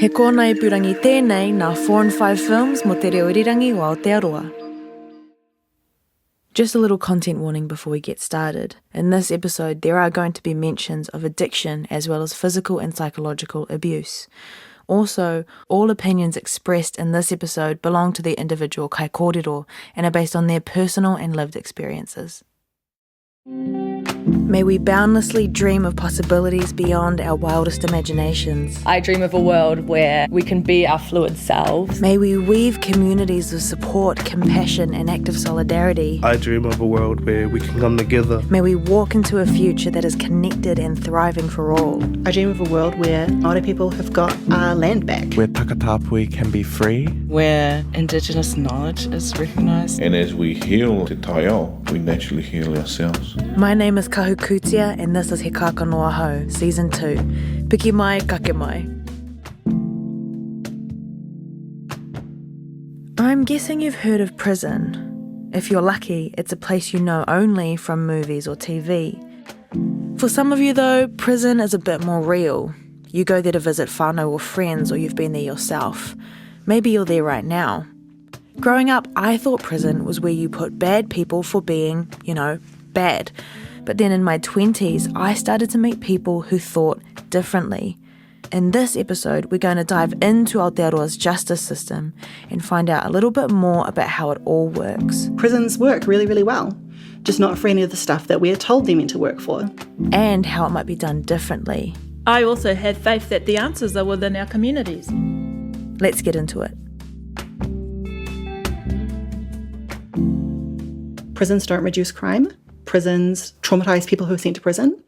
He kōna I purangi tēnei nā 4 and 5 films mo te reo irirangi o Aotearoa. Just a little content warning before we get started. In this episode, there are going to be mentions of addiction as well as physical and psychological abuse. Also, all opinions expressed in this episode belong to the individual kaikōrero and are based on their personal and lived experiences. May we boundlessly dream of possibilities beyond our wildest imaginations. I dream of a world where we can be our fluid selves. May we weave communities of support, compassion and active solidarity. I dream of a world where we can come together. May we walk into a future that is connected and thriving for all. I dream of a world where Māori people have got our land back. Where takatapui can be free. Where Indigenous knowledge is recognised. And as we heal te taiao, we naturally heal ourselves. My name is Kahu and this is He Kākano Ahau, Season 2. Piki mai, kake mai. I'm guessing you've heard of prison. If you're lucky, it's a place you know only from movies or TV. For some of you though, prison is a bit more real. You go there to visit whānau or friends, or you've been there yourself. Maybe you're there right now. Growing up, I thought prison was where you put bad people for being, bad. But then in my 20s, I started to meet people who thought differently. In this episode, we're going to dive into Aotearoa's justice system and find out a little bit more about how it all works. Prisons work really, really well, just not for any of the stuff that we're told they're meant to work for. And how it might be done differently. I also have faith that the answers are within our communities. Let's get into it. Prisons don't reduce crime. Prisons traumatise people who are sent to prison.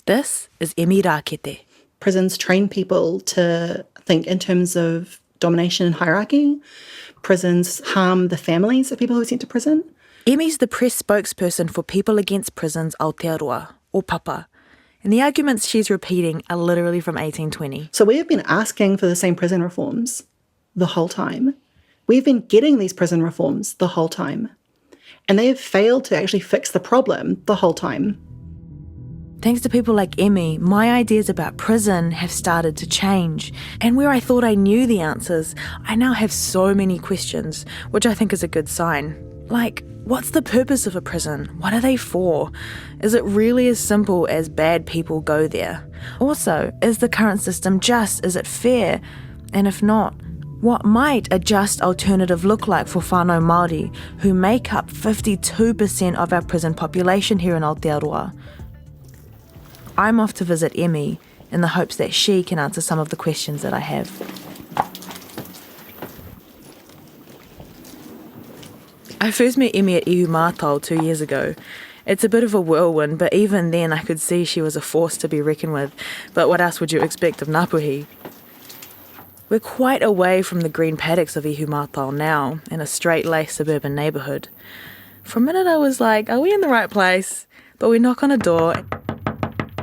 This is Emmy Rakete. Prisons train people to think in terms of domination and hierarchy. Prisons harm the families of people who are sent to prison. Emmy's the press spokesperson for People Against Prisons Aotearoa, or Papa. And the arguments she's repeating are literally from 1820. So we have been asking for the same prison reforms the whole time. We've been getting these prison reforms the whole time. And they have failed to actually fix the problem the whole time. Thanks to people like Emmy, my ideas about prison have started to change. And where I thought I knew the answers, I now have so many questions, which I think is a good sign. Like, what's the purpose of a prison? What are they for? Is it really as simple as bad people go there? Also, is the current system just? Is it fair? And if not, what might a just alternative look like for whānau Māori, who make up 52% of our prison population here in Aotearoa? I'm off to visit Emmy in the hopes that she can answer some of the questions that I have. I first met Emmy at Mātou 2 years ago. It's a bit of a whirlwind, but even then I could see she was a force to be reckoned with. But what else would you expect of Ngāpuhi? We're quite away from the green paddocks of Mātou now, in a straight-laced suburban neighbourhood. For a minute I was like, are we in the right place? But we knock on a door,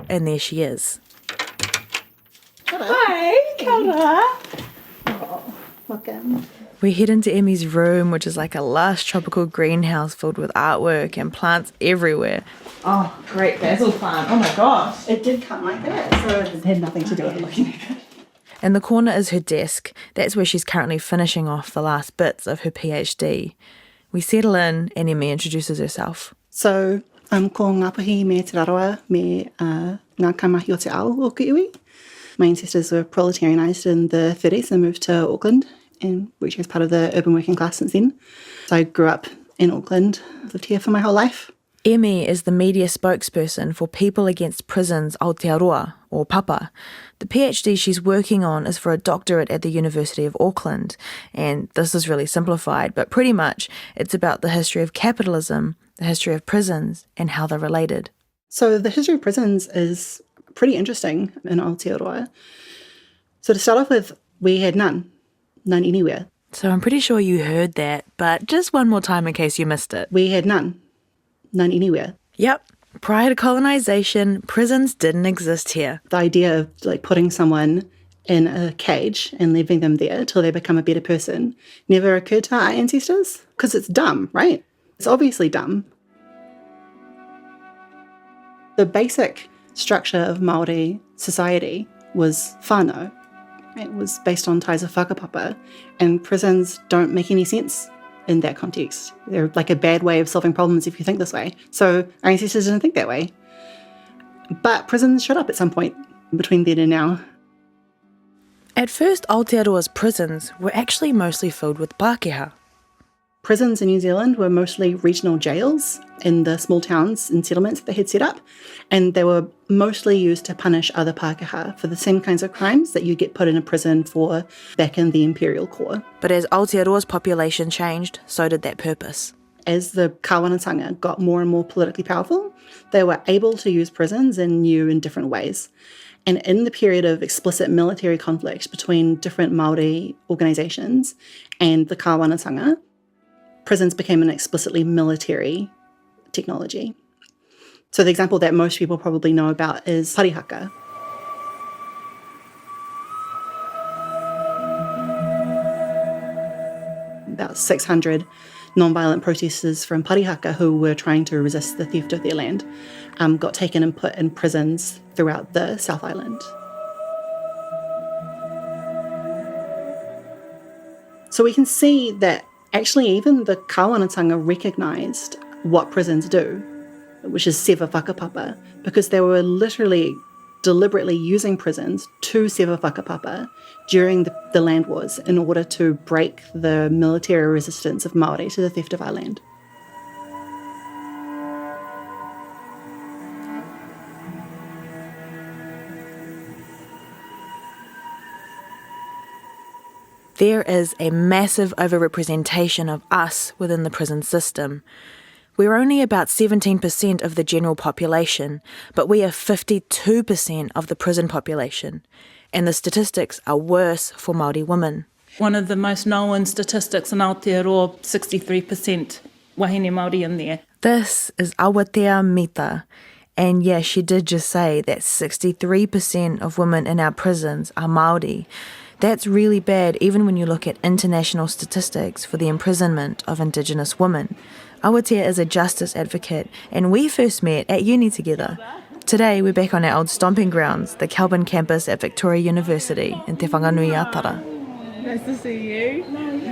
and there she is. Hi, Kāra. Oh, welcome. We head into Emmy's room, which is like a lush tropical greenhouse filled with artwork and plants everywhere. Oh, great basil plant. Oh my gosh. It did come like that, so it had nothing to do with looking at it. In the corner is her desk. That's where she's currently finishing off the last bits of her PhD. We settle in and Emmy introduces herself. So, ko Ngāpuhi me te raroa me ngā kaimahi o te ao o ke iwi. My ancestors were proletarianised in the 30s and moved to Auckland, and worked as part of the urban working class since then. So I grew up in Auckland, lived here for my whole life. Emmy is the media spokesperson for People Against Prisons Aotearoa, or Papa. The PhD she's working on is for a doctorate at the University of Auckland, and this is really simplified, but pretty much it's about the history of capitalism, the history of prisons, and how they're related. So the history of prisons is pretty interesting in Aotearoa. So to start off with, we had none anywhere. So I'm pretty sure you heard that, but just one more time in case you missed it. We had none anywhere. Yep. Prior to colonisation, prisons didn't exist here. The idea of putting someone in a cage and leaving them there till they become a better person never occurred to our ancestors, because it's dumb, right? It's obviously dumb. The basic structure of Māori society was whānau. It was based on ties of whakapapa, and prisons don't make any sense in that context. They're like a bad way of solving problems if you think this way. So our ancestors didn't think that way. But prisons shut up at some point between then and now. At first, Aotearoa's prisons were actually mostly filled with Pākehā. Prisons in New Zealand were mostly regional jails in the small towns and settlements they had set up, and they were mostly used to punish other Pākehā for the same kinds of crimes that you get put in a prison for back in the imperial core. But as Aotearoa's population changed, so did that purpose. As the kawanatanga got more and more politically powerful, they were able to use prisons in new and different ways. And in the period of explicit military conflict between different Māori organisations and the kawanatanga, prisons became an explicitly military technology. So the example that most people probably know about is parihaka. About 600 non-violent protesters from Parihaka who were trying to resist the theft of their land got taken and put in prisons throughout the South Island. So we can see that actually even the kawanatanga recognised what prisons do, which is sever whakapapa, because they were literally deliberately using prisons to sever whakapapa during the land wars in order to break the military resistance of Māori to the theft of our land. There is a massive overrepresentation of us within the prison system. We're only about 17% of the general population, but we are 52% of the prison population, and the statistics are worse for Māori women. One of the most known statistics in Aotearoa, 63% wahine Māori in there. This is Awatea Mita, and yeah, she did just say that 63% of women in our prisons are Māori. That's really bad even when you look at international statistics for the imprisonment of Indigenous women. Awatea is a justice advocate, and we first met at uni together. Today we're back on our old stomping grounds, the Kelburn campus at Victoria University in Te Whanganui Atara. Nice to see you. Good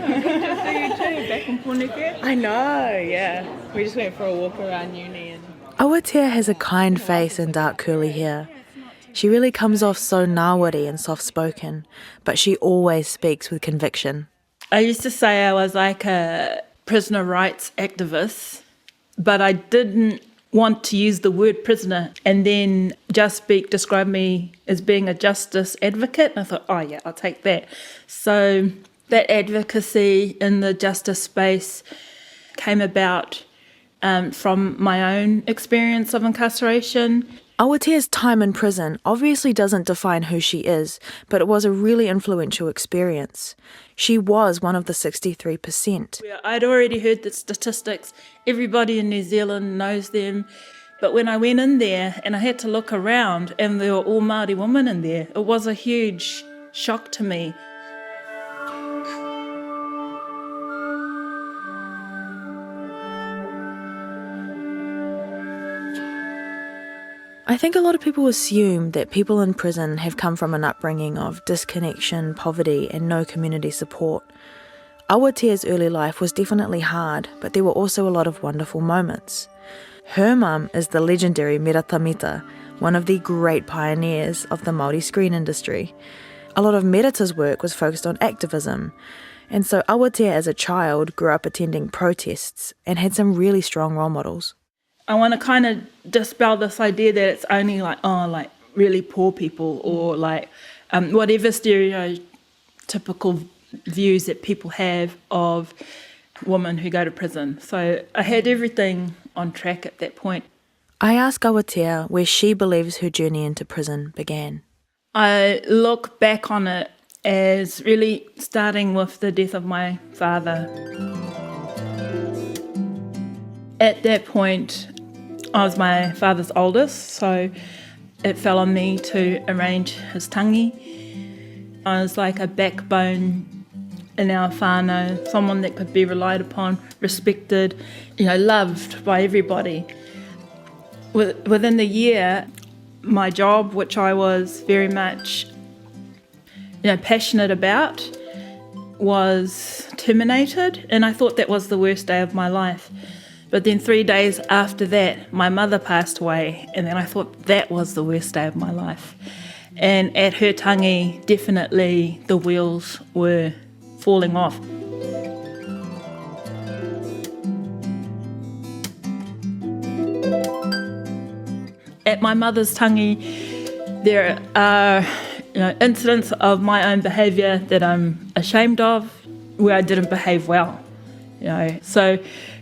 to see you too, back in Pōneke. I know, yeah. We just went for a walk around uni. And Awatea has a kind face and dark curly hair. She really comes off so ngāwari and soft-spoken, but she always speaks with conviction. I used to say I was like a prisoner rights activist, but I didn't want to use the word prisoner. And then Just Speak described me as being a justice advocate. And I thought, oh yeah, I'll take that. So that advocacy in the justice space came about from my own experience of incarceration. Awatea's time in prison obviously doesn't define who she is, but it was a really influential experience. She was one of the 63%. I'd already heard the statistics. Everybody in New Zealand knows them. But when I went in there and I had to look around and there were all Māori women in there, it was a huge shock to me. I think a lot of people assume that people in prison have come from an upbringing of disconnection, poverty, and no community support. Awatea's early life was definitely hard, but there were also a lot of wonderful moments. Her mum is the legendary Mita, one of the great pioneers of the Māori screen industry. A lot of Merita's work was focused on activism, and so Awatea as a child grew up attending protests and had some really strong role models. I want to kind of dispel this idea that it's only like really poor people or whatever stereotypical views that people have of women who go to prison. So I had everything on track at that point. I asked Awatea where she believes her journey into prison began. I look back on it as really starting with the death of my father. At that point, I was my father's oldest, so it fell on me to arrange his tangi. I was like a backbone in our whānau, someone that could be relied upon, respected, loved by everybody. Within the year, my job, which I was very much passionate about was terminated, and I thought that was the worst day of my life. But then 3 days after that, my mother passed away, and then I thought that was the worst day of my life. And at her tangi, definitely the wheels were falling off. At my mother's tangi, there are incidents of my own behaviour that I'm ashamed of, where I didn't behave well. So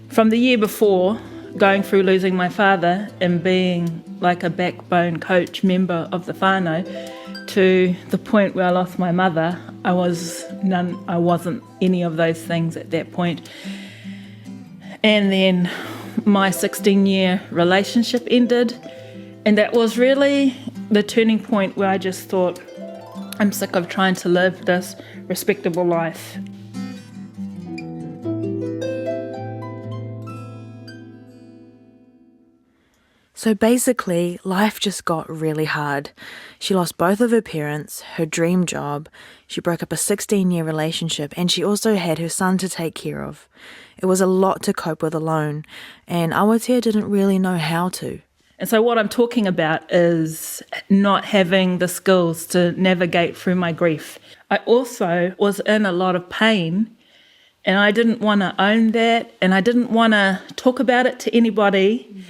from the year before, going through losing my father and being like a backbone coach member of the whānau, to the point where I lost my mother, I wasn't any of those things at that point. And then my 16-year relationship ended, and that was really the turning point where I just thought, I'm sick of trying to live this respectable life. So basically, life just got really hard. She lost both of her parents, her dream job, she broke up a 16-year relationship, and she also had her son to take care of. It was a lot to cope with alone, and Awatea didn't really know how to. And so what I'm talking about is not having the skills to navigate through my grief. I also was in a lot of pain, and I didn't want to own that, and I didn't want to talk about it to anybody.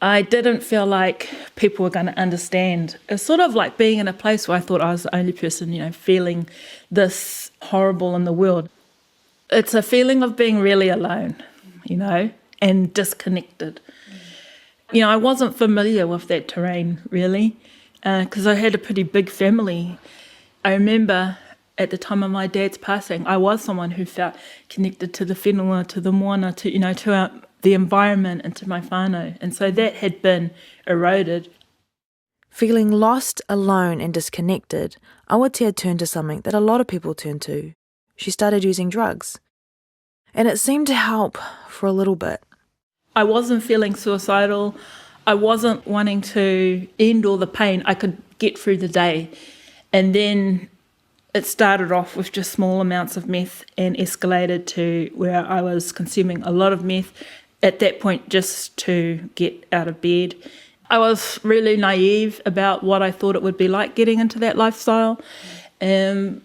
I didn't feel like people were going to understand. It's sort of like being in a place where I thought I was the only person, feeling this horrible in the world. It's a feeling of being really alone, and disconnected. I wasn't familiar with that terrain, really, because I had a pretty big family. I remember at the time of my dad's passing, I was someone who felt connected to the whenua, to the moana, to the environment and to my whānau. And so that had been eroded. Feeling lost, alone and disconnected, Awatea turned to something that a lot of people turn to. She started using drugs. And it seemed to help for a little bit. I wasn't feeling suicidal. I wasn't wanting to end all the pain. I could get through the day. And then it started off with just small amounts of meth and escalated to where I was consuming a lot of meth at that point just to get out of bed. I was really naive about what I thought it would be like getting into that lifestyle. I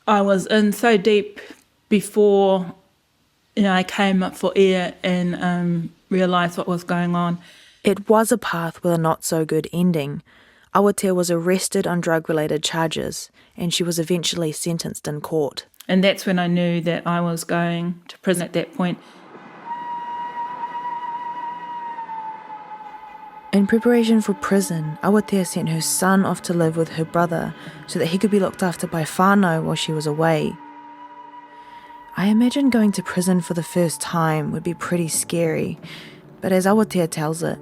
was in so deep before I came up for air and realised what was going on. It was a path with a not-so-good ending. Awatea was arrested on drug-related charges, and she was eventually sentenced in court. And that's when I knew that I was going to prison at that point. In preparation for prison, Awatea sent her son off to live with her brother so that he could be looked after by whānau while she was away. I imagine going to prison for the first time would be pretty scary, but as Awatea tells it,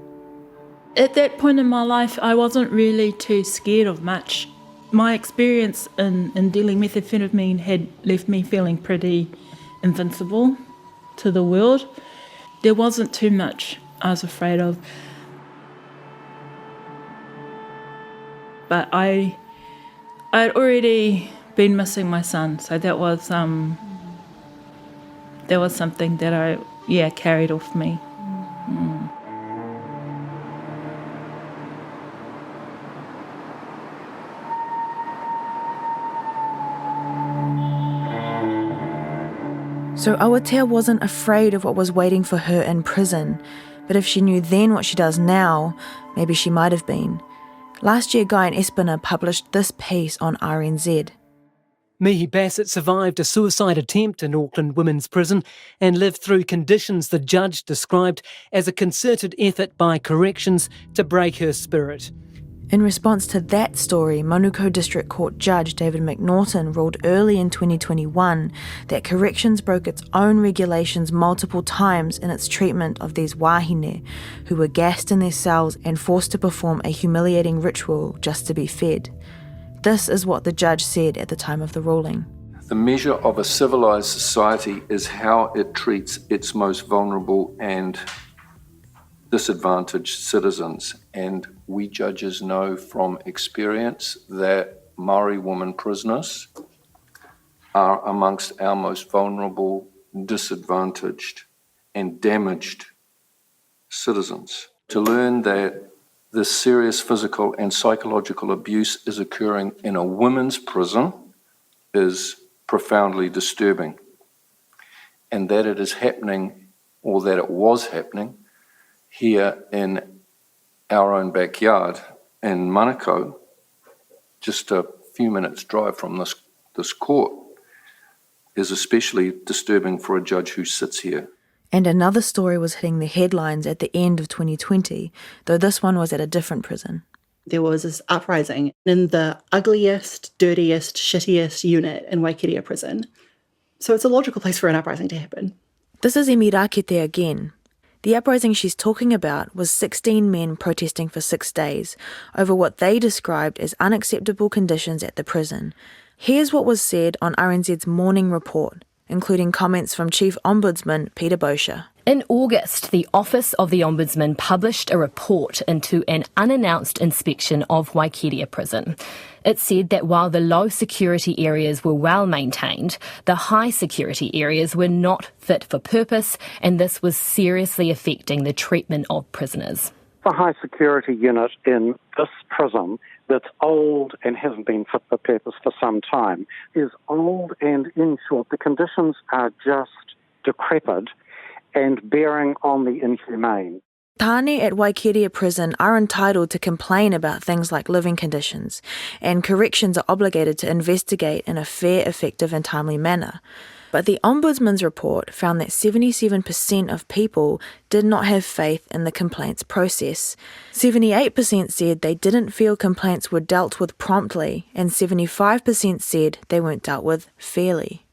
at that point in my life, I wasn't really too scared of much. My experience in dealing methamphetamine had left me feeling pretty invincible to the world. There wasn't too much I was afraid of. But I'd already been missing my son, so that was something that I carried off me. So Awatea wasn't afraid of what was waiting for her in prison, but if she knew then what she does now, maybe she might have been. Last year, Guy and Espina published this piece on RNZ. Mihi Bassett survived a suicide attempt in Auckland Women's Prison and lived through conditions the judge described as a concerted effort by corrections to break her spirit. In response to that story, Manukau District Court Judge David McNaughton ruled early in 2021 that corrections broke its own regulations multiple times in its treatment of these wāhine who were gassed in their cells and forced to perform a humiliating ritual just to be fed. This is what the judge said at the time of the ruling. The measure of a civilised society is how it treats its most vulnerable and disadvantaged citizens, and we judges know from experience that Māori women prisoners are amongst our most vulnerable, disadvantaged and damaged citizens. To learn that this serious physical and psychological abuse is occurring in a women's prison is profoundly disturbing. And that it is happening, or that it was happening, here in our own backyard in Manukau, just a few minutes' drive from this court, is especially disturbing for a judge who sits here. And another story was hitting the headlines at the end of 2020, though this one was at a different prison. There was this uprising in the ugliest, dirtiest, shittiest unit in Waikeria prison. So it's a logical place for an uprising to happen. This is Emmy Rakete again. The uprising she's talking about was 16 men protesting for 6 days over what they described as unacceptable conditions at the prison. Here's what was said on RNZ's morning report, including comments from Chief Ombudsman Peter Bosher. In August, the Office of the Ombudsman published a report into an unannounced inspection of Waikeria Prison. It said that while the low security areas were well maintained, the high security areas were not fit for purpose, and this was seriously affecting the treatment of prisoners. The high security unit in this prison that's old and hasn't been fit for purpose for some time is old, and in short, the conditions are just decrepit and bearing on the inhumane. Tāne at Waikeria Prison are entitled to complain about things like living conditions, and corrections are obligated to investigate in a fair, effective and timely manner. But the Ombudsman's report found that 77% of people did not have faith in the complaints process. 78% said they didn't feel complaints were dealt with promptly, and 75% said they weren't dealt with fairly.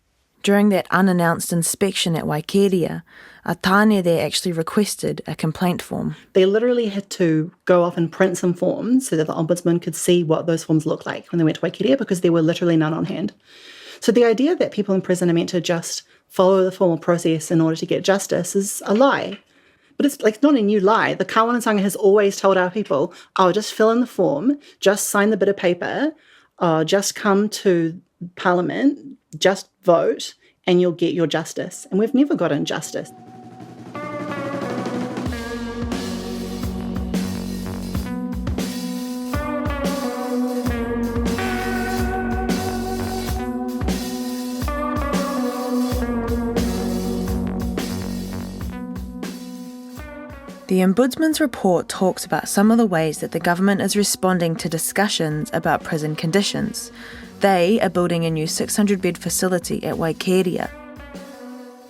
During that unannounced inspection at Waikeria, a tāne there actually requested a complaint form. They literally had to go off and print some forms so that the Ombudsman could see what those forms looked like when they went to Waikeria, because there were literally none on hand. So the idea that people in prison are meant to just follow the formal process in order to get justice is a lie. But it's not a new lie. The kawanatanga has always told our people, just fill in the form, just sign the bit of paper, just come to Parliament, just vote, and you'll get your justice. And we've never gotten justice. The Ombudsman's report talks about some of the ways that the government is responding to discussions about prison conditions. They are building a new 600-bed facility at Waikeria.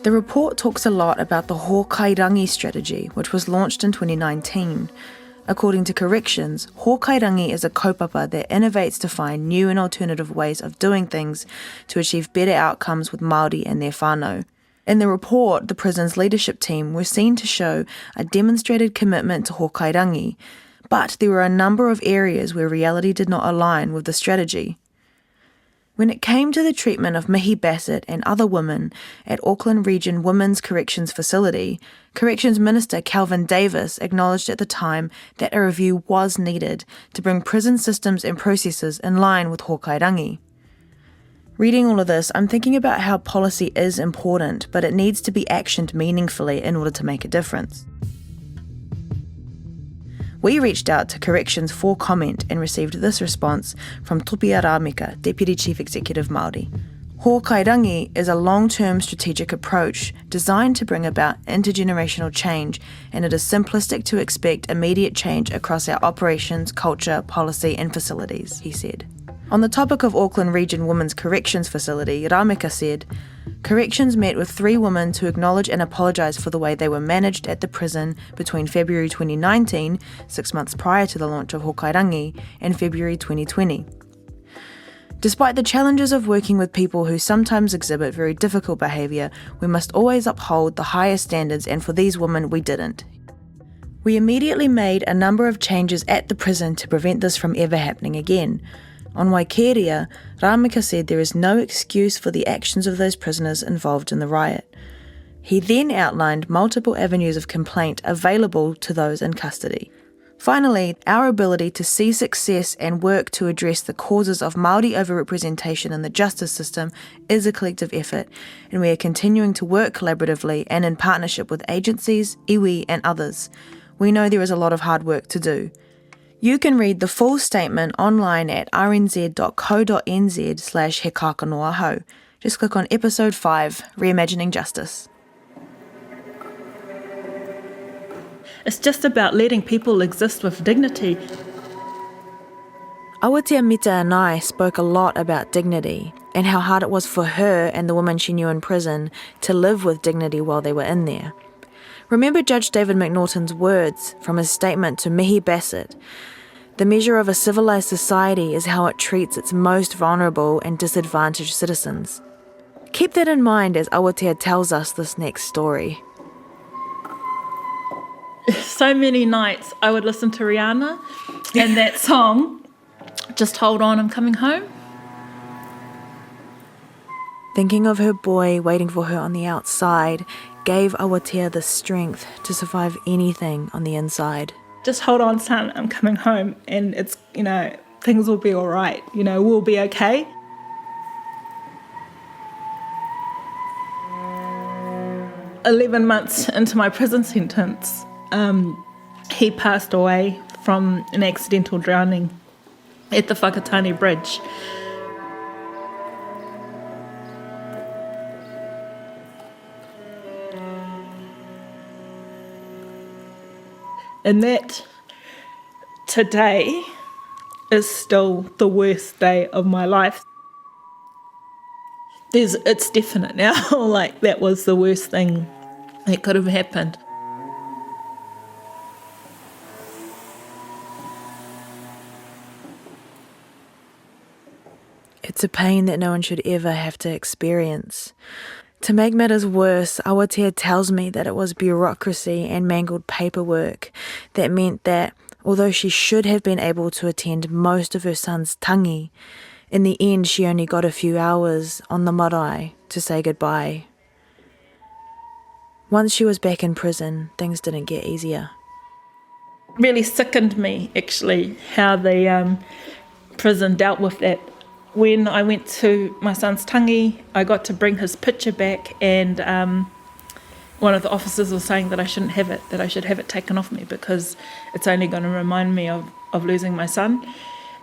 The report talks a lot about the hōkairangi strategy, which was launched in 2019. According to Corrections, hōkairangi is a kaupapa that innovates to find new and alternative ways of doing things to achieve better outcomes with Māori and their whānau. In the report, the prison's leadership team were seen to show a demonstrated commitment to hōkairangi, but there were a number of areas where reality did not align with the strategy. When it came to the treatment of Mihi Bassett and other women at Auckland Region Women's Corrections Facility, Corrections Minister Kelvin Davis acknowledged at the time that a review was needed to bring prison systems and processes in line with hōkairangi. Reading all of this, I'm thinking about how policy is important, but it needs to be actioned meaningfully in order to make a difference. We reached out to Corrections for comment and received this response from Tupia Ramika, Deputy Chief Executive Māori. Hōkairangi is a long-term strategic approach designed to bring about intergenerational change, and it is simplistic to expect immediate change across our operations, culture, policy and facilities, he said. On the topic of Auckland Region Women's Corrections Facility, Ramika said, Corrections met with 3 women to acknowledge and apologise for the way they were managed at the prison between February 2019, 6 months prior to the launch of hōkairangi, and February 2020. Despite the challenges of working with people who sometimes exhibit very difficult behaviour, we must always uphold the highest standards, and for these women we didn't. We immediately made a number of changes at the prison to prevent this from ever happening again. On Waikeria, Ramika said there is no excuse for the actions of those prisoners involved in the riot. He then outlined multiple avenues of complaint available to those in custody. Finally, our ability to see success and work to address the causes of Māori overrepresentation in the justice system is a collective effort, and we are continuing to work collaboratively and in partnership with agencies, iwi and others. We know there is a lot of hard work to do. You can read the full statement online at rnz.co.nz/he Kākano Ahau. Just click on episode 5, Reimagining Justice. It's just about letting people exist with dignity. Awatea Mita and I spoke a lot about dignity and how hard it was for her and the women she knew in prison to live with dignity while they were in there. Remember Judge David McNaughton's words from his statement to Mihi Bassett: "The measure of a civilised society is how it treats its most vulnerable and disadvantaged citizens." Keep that in mind as Awatea tells us this next story. So many nights I would listen to Rihanna and that song, Just Hold On, I'm Coming Home. Thinking of her boy waiting for her on the outside gave Awatea the strength to survive anything on the inside. Just hold on, son, I'm coming home, and it's, things will be all right, we'll be okay. "11 months into my prison sentence, he passed away from an accidental drowning at the Whakatane Bridge. And that today is still the worst day of my life. It's definite now, like that was the worst thing that could have happened. It's a pain that no one should ever have to experience. To make matters worse, Awatea tells me that it was bureaucracy and mangled paperwork that meant that, although she should have been able to attend most of her son's tangi, in the end she only got a few hours on the marae to say goodbye. Once she was back in prison, things didn't get easier. Really sickened me, actually, how the prison dealt with that. When I went to my son's tangi, I got to bring his picture back, and one of the officers was saying that I shouldn't have it, that I should have it taken off me because it's only going to remind me of losing my son.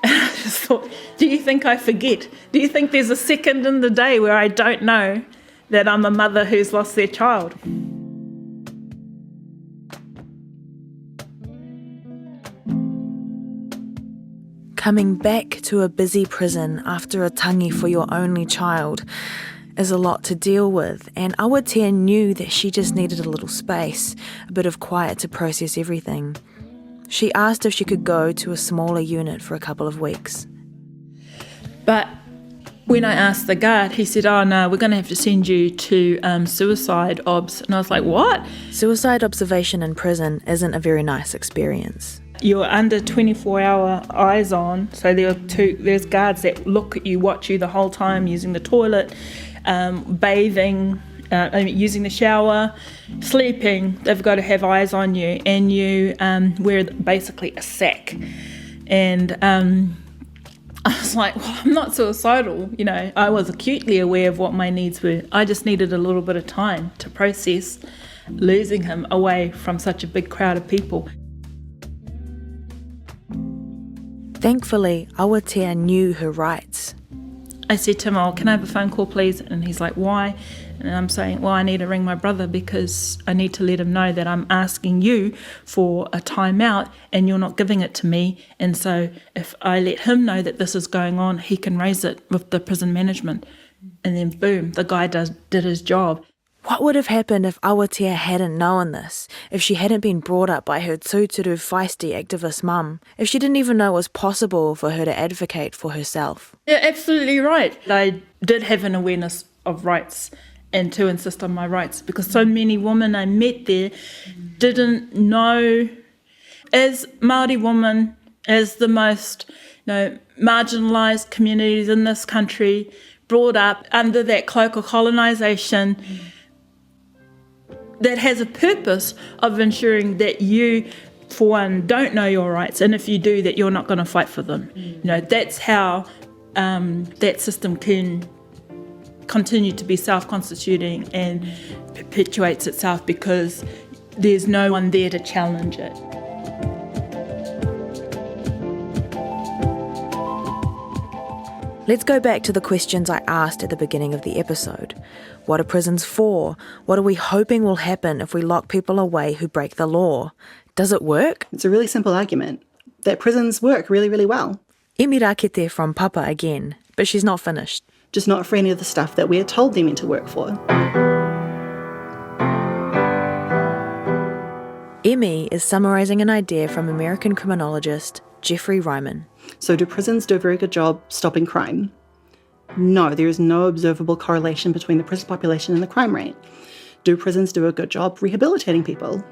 And I just thought, do you think I forget? Do you think there's a second in the day where I don't know that I'm a mother who's lost their child? Coming back to a busy prison after a tangi for your only child is a lot to deal with, and Awatea knew that she just needed a little space, a bit of quiet to process everything. She asked if she could go to a smaller unit for a couple of weeks. But when I asked the guard, he said, "Oh no, we're going to have to send you to suicide obs." And I was like, "What?" Suicide observation in prison isn't a very nice experience. You're under 24-hour eyes on, so there's guards that look at you, watch you the whole time, using the toilet, bathing, using the shower, sleeping. They've got to have eyes on you, and you wear basically a sack. And I was like, well, I'm not suicidal. I was acutely aware of what my needs were. I just needed a little bit of time to process losing him away from such a big crowd of people. Thankfully, Awatea knew her rights. I said to him, "Oh, can I have a phone call, please?" And he's like, "Why?" And I'm saying, "Well, I need to ring my brother because I need to let him know that I'm asking you for a timeout and you're not giving it to me. And so if I let him know that this is going on, he can raise it with the prison management." And then boom, the guy did his job. What would have happened if Awatea hadn't known this? If she hadn't been brought up by her tūturu feisty activist mum? If she didn't even know it was possible for her to advocate for herself? Yeah, absolutely right. I did have an awareness of rights and to insist on my rights because so many women I met there didn't know. As Māori women, as the most marginalised communities in this country, brought up under that cloak of colonisation, that has a purpose of ensuring that you for one, don't know your rights, and if you do, that you're not going to fight for them. You know, that's how that system can continue to be self-constituting and perpetuates itself, because there's no one there to challenge it. Let's go back to the questions I asked at the beginning of the episode. What are prisons for? What are we hoping will happen if we lock people away who break the law? Does it work? It's a really simple argument, that prisons work really, really well. Emmy Rakete from Papa again, but she's not finished. Just not for any of the stuff that we're told they're meant to work for. Emmy is summarising an idea from American criminologist Jeffrey Reiman. So do prisons do a very good job stopping crime? No, there is no observable correlation between the prison population and the crime rate. Do prisons do a good job rehabilitating people?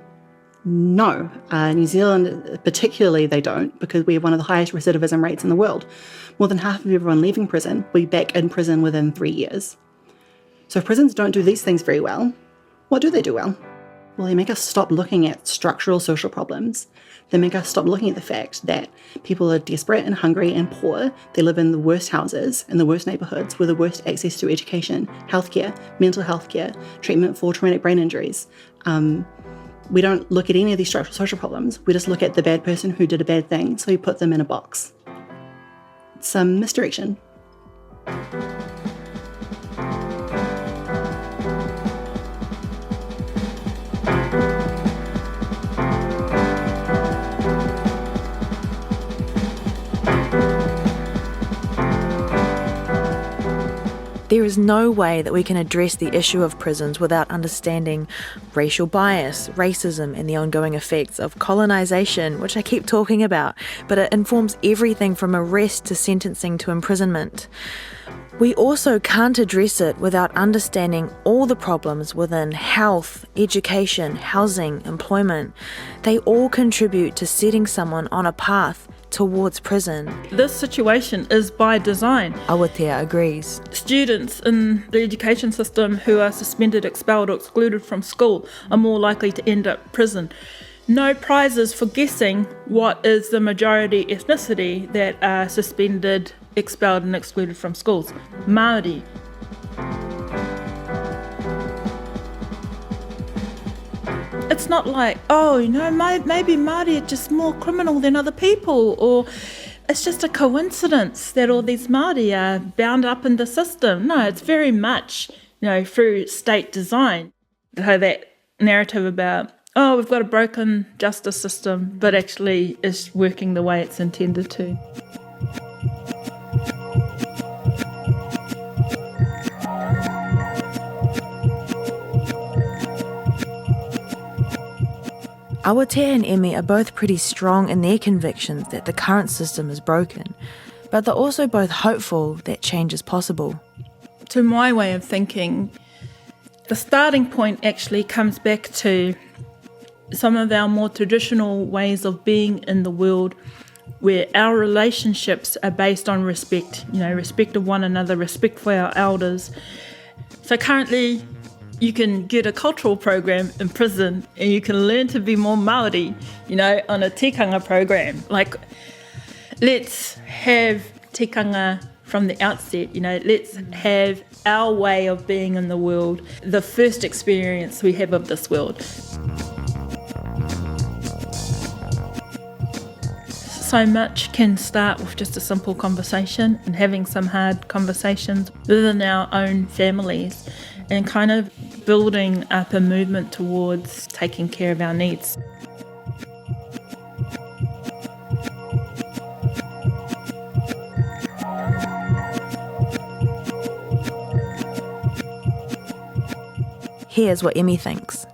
No. New Zealand particularly, they don't, because we have one of the highest recidivism rates in the world. More than half of everyone leaving prison will be back in prison within 3 years. So if prisons don't do these things very well, what do they do well? Well, they make us stop looking at structural social problems. They make us stop looking at the fact that people are desperate and hungry and poor. They live in the worst houses, in the worst neighbourhoods, with the worst access to education, healthcare, mental health care, treatment for traumatic brain injuries. We don't look at any of these structural social problems. We just look at the bad person who did a bad thing, so we put them in a box. It's misdirection. There is no way that we can address the issue of prisons without understanding racial bias, racism, and the ongoing effects of colonisation, which I keep talking about, but it informs everything from arrest to sentencing to imprisonment. We also can't address it without understanding all the problems within health, education, housing, employment. They all contribute to setting someone on a path towards prison. This situation is by design. Awatea agrees. Students in the education system who are suspended, expelled, or excluded from school are more likely to end up in prison. No prizes for guessing what is the majority ethnicity that are suspended, expelled, and excluded from schools. Māori. It's not like, maybe Māori are just more criminal than other people, or it's just a coincidence that all these Māori are bound up in the system. No, it's very much, through state design. So that narrative about, we've got a broken justice system, but actually it's working the way it's intended to. Awatea and Emmy are both pretty strong in their convictions that the current system is broken, but they're also both hopeful that change is possible. To my way of thinking, the starting point actually comes back to some of our more traditional ways of being in the world, where our relationships are based on respect, respect of one another, respect for our elders. So currently, you can get a cultural program in prison and you can learn to be more Māori, on a tikanga program. Like, let's have tikanga from the outset, let's have our way of being in the world, the first experience we have of this world. So much can start with just a simple conversation and having some hard conversations within our own families, and kind of building up a movement towards taking care of our needs. Here's what Emmy thinks.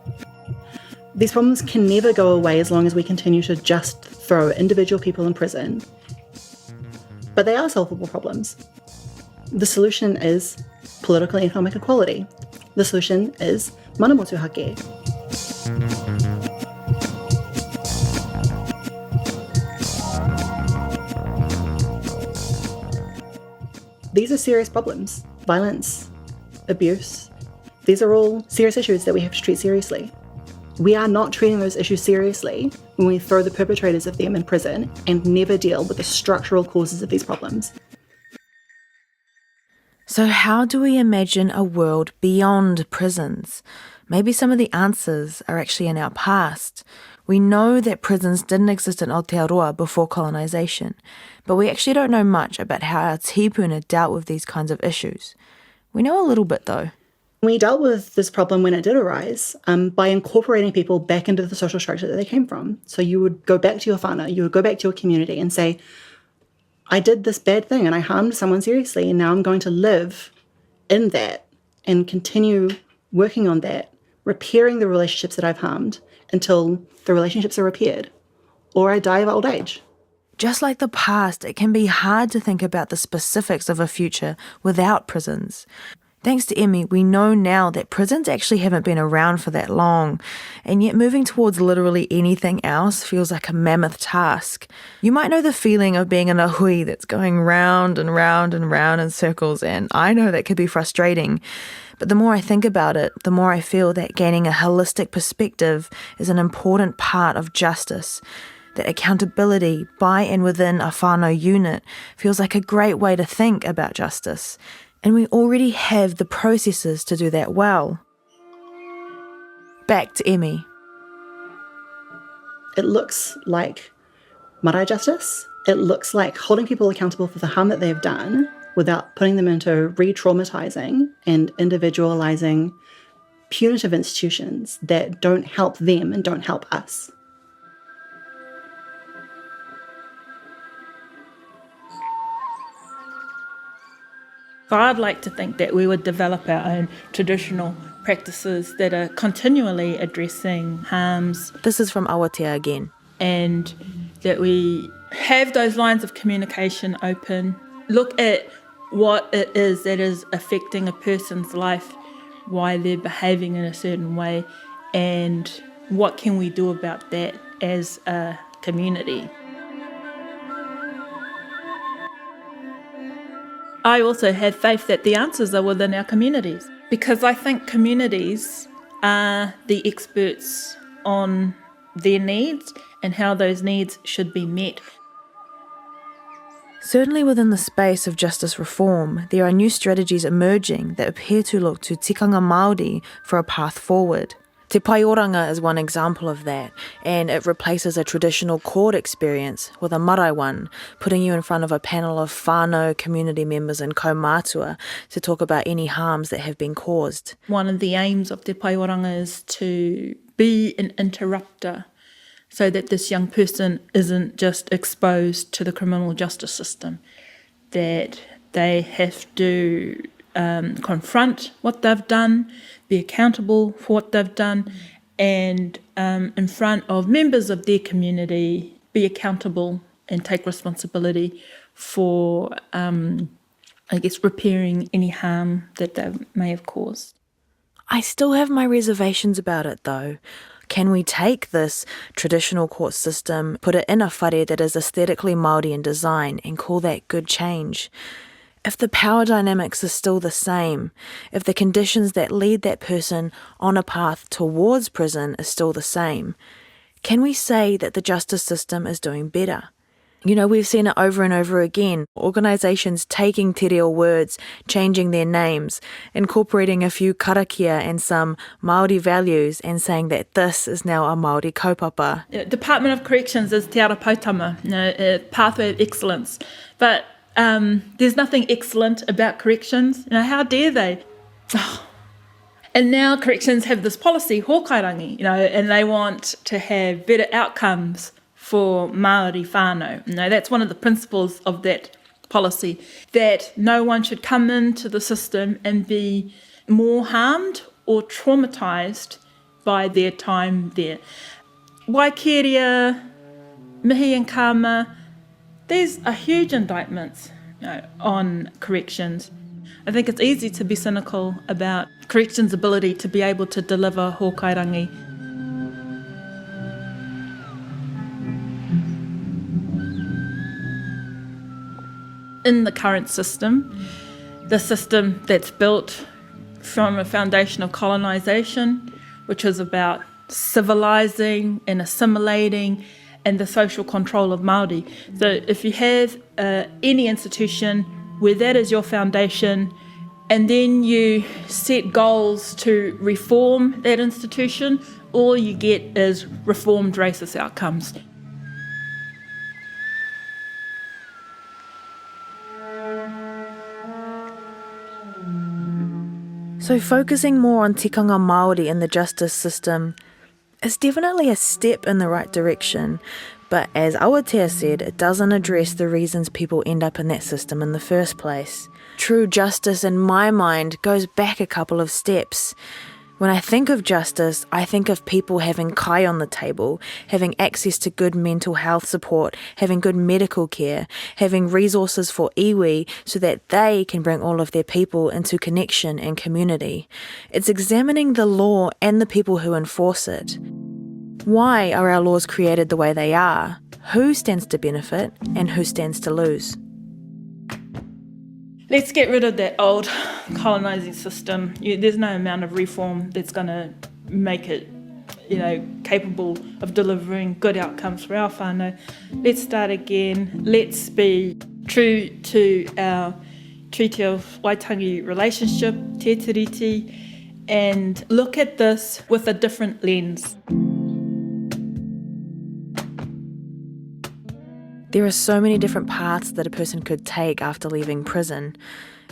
These problems can never go away as long as we continue to just throw individual people in prison. But they are solvable problems. The solution is political and economic equality. The solution is mana motuhake. These are serious problems. Violence, abuse. These are all serious issues that we have to treat seriously. We are not treating those issues seriously when we throw the perpetrators of them in prison and never deal with the structural causes of these problems. So how do we imagine a world beyond prisons? Maybe some of the answers are actually in our past. We know that prisons didn't exist in Aotearoa before colonisation, but we actually don't know much about how our tipuna dealt with these kinds of issues. We know a little bit though. We dealt with this problem when it did arise by incorporating people back into the social structure that they came from. So you would go back to your whānau, you would go back to your community and say, I did this bad thing and I harmed someone seriously, and now I'm going to live in that and continue working on that, repairing the relationships that I've harmed until the relationships are repaired, or I die of old age. Just like the past, it can be hard to think about the specifics of a future without prisons. Thanks to Emmy, we know now that prisons actually haven't been around for that long, and yet moving towards literally anything else feels like a mammoth task. You might know the feeling of being in a hui that's going round and round and round in circles, and I know that could be frustrating. But the more I think about it, the more I feel that gaining a holistic perspective is an important part of justice. That accountability by and within a whānau unit feels like a great way to think about justice. And we already have the processes to do that well. Back to Emmy. It looks like marae justice. It looks like holding people accountable for the harm that they've done without putting them into re-traumatizing and individualizing punitive institutions that don't help them and don't help us. I'd like to think that we would develop our own traditional practices that are continually addressing harms. This is from Awatea again. And that we have those lines of communication open, look at what it is that is affecting a person's life, why they're behaving in a certain way, and what can we do about that as a community. I also have faith that the answers are within our communities, because I think communities are the experts on their needs and how those needs should be met. Certainly within the space of justice reform, there are new strategies emerging that appear to look to tikanga Māori for a path forward. Te Paeoranga is one example of that, and it replaces a traditional court experience with a marae one, putting you in front of a panel of whānau community members and kaumātua to talk about any harms that have been caused. One of the aims of Te Paeoranga is to be an interrupter so that this young person isn't just exposed to the criminal justice system, that they have to confront what they've done, be accountable for what they've done, and in front of members of their community, be accountable and take responsibility for, repairing any harm that they may have caused. I still have my reservations about it though. Can we take this traditional court system, put it in a whare that is aesthetically Māori in design, and call that good change? If the power dynamics are still the same, if the conditions that lead that person on a path towards prison is still the same, can we say that the justice system is doing better? You know, we've seen it over and over again. Organisations taking te reo words, changing their names, incorporating a few karakia and some Māori values and saying that this is now a Māori kaupapa. Department of Corrections is te ara pautama, a pathway of excellence. But there's nothing excellent about corrections. How dare they? Oh. And now corrections have this policy, hōkairangi, and they want to have better outcomes for Māori whānau. That's one of the principles of that policy, that no one should come into the system and be more harmed or traumatised by their time there. Waikeria, mihi and kama, these are huge indictments on corrections. I think it's easy to be cynical about corrections' ability to be able to deliver hōkairangi. In the current system, the system that's built from a foundation of colonisation, which is about civilizing and assimilating and the social control of Māori. So if you have any institution where that is your foundation, and then you set goals to reform that institution, all you get is reformed racist outcomes. So focusing more on tikanga Māori in the justice system is definitely a step in the right direction, but as Awatea said, it doesn't address the reasons people end up in that system in the first place. True justice, in my mind, goes back a couple of steps. When I think of justice, I think of people having kai on the table, having access to good mental health support, having good medical care, having resources for iwi so that they can bring all of their people into connection and community. It's examining the law and the people who enforce it. Why are our laws created the way they are? Who stands to benefit and who stands to lose? Let's get rid of that old colonising system. There's no amount of reform that's going to make it, capable of delivering good outcomes for our whānau. Let's start again. Let's be true to our Treaty of Waitangi relationship, te tiriti, and look at this with a different lens. There are so many different paths that a person could take after leaving prison.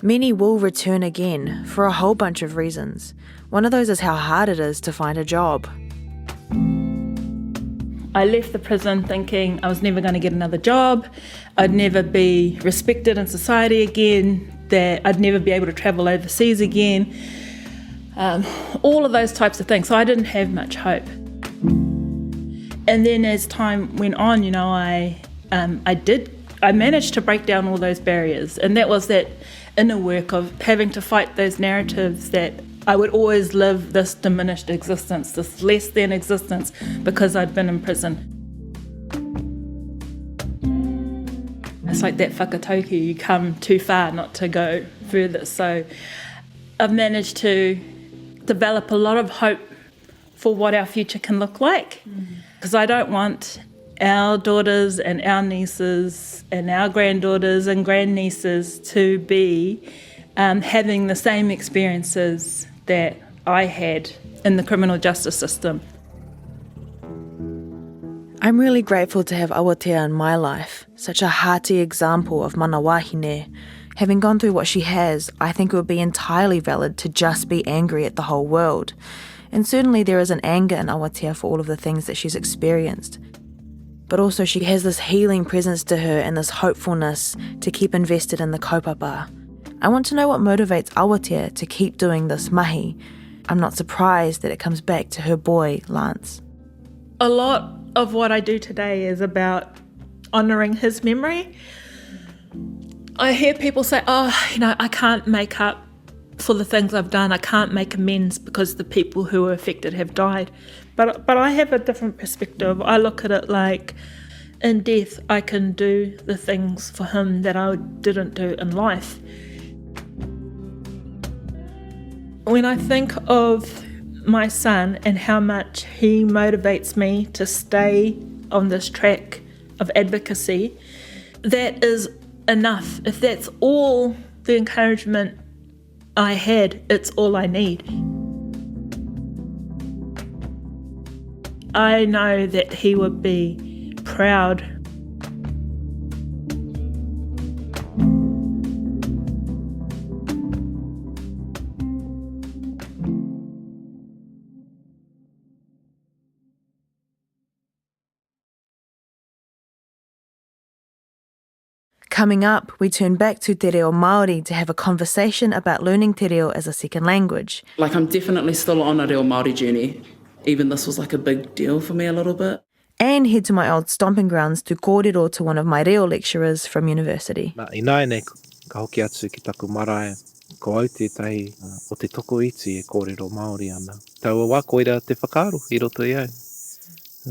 Many will return again for a whole bunch of reasons. One of those is how hard it is to find a job. I left the prison thinking I was never going to get another job, I'd never be respected in society again, that I'd never be able to travel overseas again, all of those types of things. So I didn't have much hope. And then as time went on, I managed to break down all those barriers, and that was that inner work of having to fight those narratives that I would always live this diminished existence, this less than existence, because I'd been in prison. It's like that whakatauki, you come too far not to go further. So I've managed to develop a lot of hope for what our future can look like, because I don't want our daughters and our nieces and our granddaughters and grandnieces to be having the same experiences that I had in the criminal justice system. I'm really grateful to have Awatea in my life, such a hearty example of mana wahine. Having gone through what she has, I think it would be entirely valid to just be angry at the whole world. And certainly there is an anger in Awatea for all of the things that she's experienced. But also she has this healing presence to her and this hopefulness to keep invested in the kaupapa. I want to know what motivates Awatea to keep doing this mahi. I'm not surprised that it comes back to her boy, Lance. A lot of what I do today is about honouring his memory. I hear people say, I can't make up for the things I've done. I can't make amends because the people who were affected have died. But I have a different perspective. I look at it like, in death, I can do the things for him that I didn't do in life. When I think of my son and how much he motivates me to stay on this track of advocacy, that is enough. If that's all the encouragement I had, it's all I need. I know that he would be proud. Coming up, we turn back to te reo Māori to have a conversation about learning te reo as a second language. I'm definitely still on a reo Māori journey. Even this was a big deal for me a little bit. And head to my old stomping grounds to kōrero to one of my reo lecturers from university. Ināi nei, ka hoki atu ki taku marae. Ko au tētahi o te toko iti e kōrero Māori ana. Taua wā koira te whakaaro I roto I au.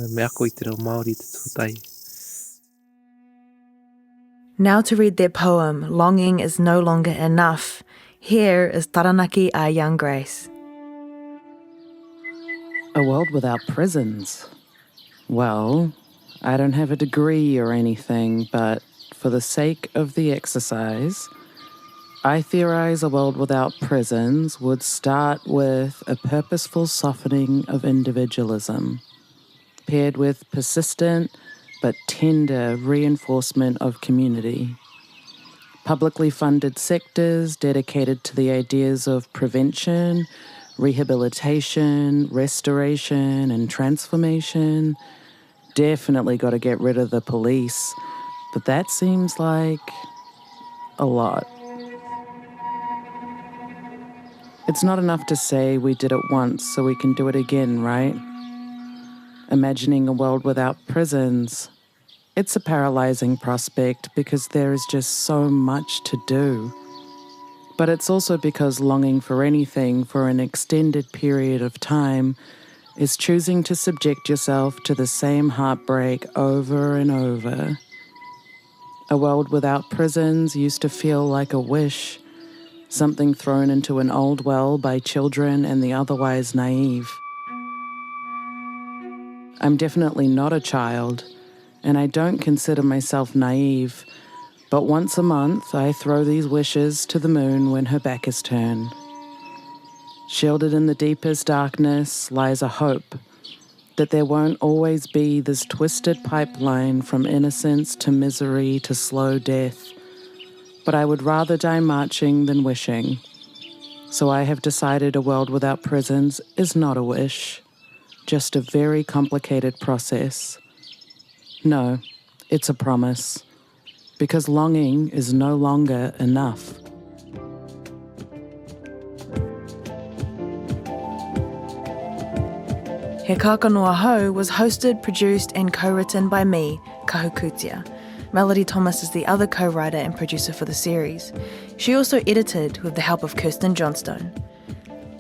Me ako I te reo Māori te tuatai. Now to read their poem, Longing is No Longer Enough. Here is Taranaki a Young Grace. A world without prisons. Well, I don't have a degree or anything, but for the sake of the exercise, I theorize a world without prisons would start with a purposeful softening of individualism, paired with persistent but tender reinforcement of community. Publicly funded sectors dedicated to the ideas of prevention, rehabilitation, restoration, and transformation. Definitely got to get rid of the police, but that seems like a lot. It's not enough to say we did it once so we can do it again, right? Imagining a world without prisons, it's a paralyzing prospect because there is just so much to do. But it's also because longing for anything for an extended period of time is choosing to subject yourself to the same heartbreak over and over. A world without prisons used to feel like a wish, something thrown into an old well by children and the otherwise naive. I'm definitely not a child, and I don't consider myself naive, but once a month I throw these wishes to the moon when her back is turned. Shielded in the deepest darkness lies a hope that there won't always be this twisted pipeline from innocence to misery to slow death, but I would rather die marching than wishing. So I have decided a world without prisons is not a wish, just a very complicated process. No, it's a promise, because longing is no longer enough. He Kākano Ahau was hosted, produced and co-written by me, Kahu. Melody Thomas is the other co-writer and producer for the series. She also edited with the help of Kirsten Johnstone.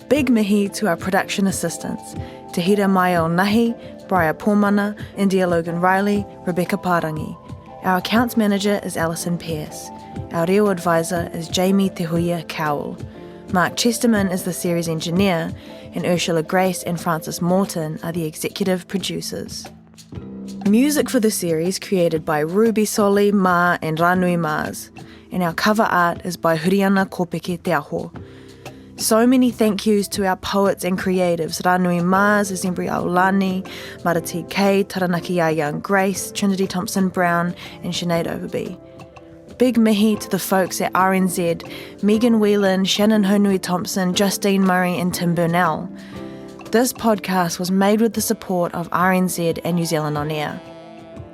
Big mihi to our production assistants, Tahira Maya Nahi, Briar Pomana, India Logan Riley, Rebecca Parangi. Our accounts manager is Alison Pearce. Our reo advisor is Jamie Tehuia Cowell. Mark Chesterman is the series engineer, and Ursula Grace and Francis Morton are the executive producers. Music for the series created by Ruby Soli, Ma and Ranui Mars, and our cover art is by Huriana Kopeke Te Aho. So many thank yous to our poets and creatives, Ranui Mars, Azembri Aulani, Marati K, Taranaki Young Grace, Trinity Thompson Brown and Sinead Overby. Big mihi to the folks at RNZ, Megan Whelan, Shannon Honui Thompson, Justine Murray and Tim Burnell. This podcast was made with the support of RNZ and New Zealand On Air.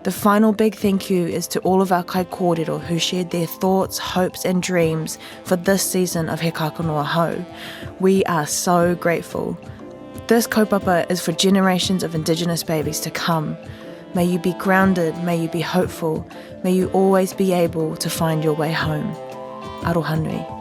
The final big thank you is to all of our kaikōrero who shared their thoughts, hopes and dreams for this season of He Kākano Ahau. We are so grateful. This kaupapa is for generations of Indigenous babies to come. May you be grounded, may you be hopeful, may you always be able to find your way home. Aroha nui.